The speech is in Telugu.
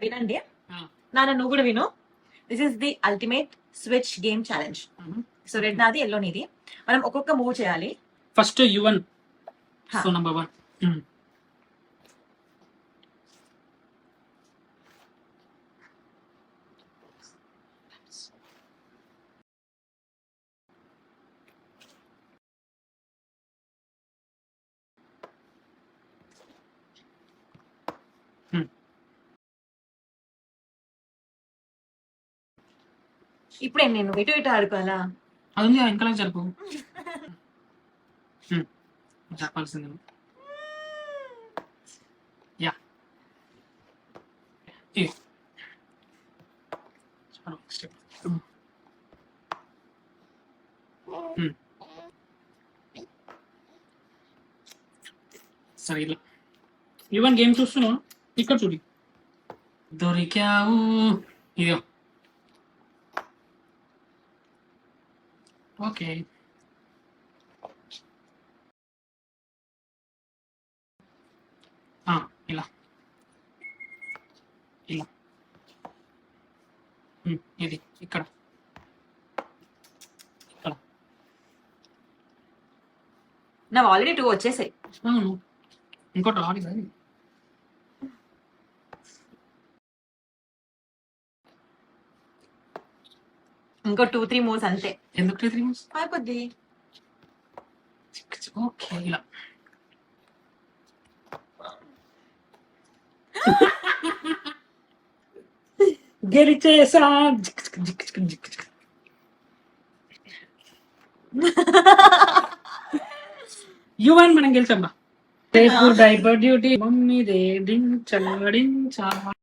వినండి. నాన్న నువ్వు కూడా విను. This is the ultimate switch game challenge. So red నాది, ఎల్లో నీది. మనం ఒక్కొక్క మూవ్ చేయాలి. ఫస్ట్ యువన్. So number 1. ఇప్పుడు నేను ఇటు ఇటు ఆడుకోవాలా? అది ఇంకా జరుపు చెప్పాల్సింది. యా సరే ఇలా ఈవెన్ గేమ్ చూస్తున్నావు ఇక్కడ చూడి. దొరికావు. ఇదో ఓకే. ఇలా ఇలా ఇది ఇక్కడ ఇక్కడ నా ఆల్రెడీ 2 వచ్చేసాయి. ఇంకోటి రాదు కదా. ఇంకో 2-3 మూవ్స్ అంతే. ఎందుకు 2-3 మూవ్స్ అయిపోద్ది. ఓకే ఇలా గెలిచేసా. యువన్ మనం గెలిచాం. డ్యూటీ మమ్మీ రే డించా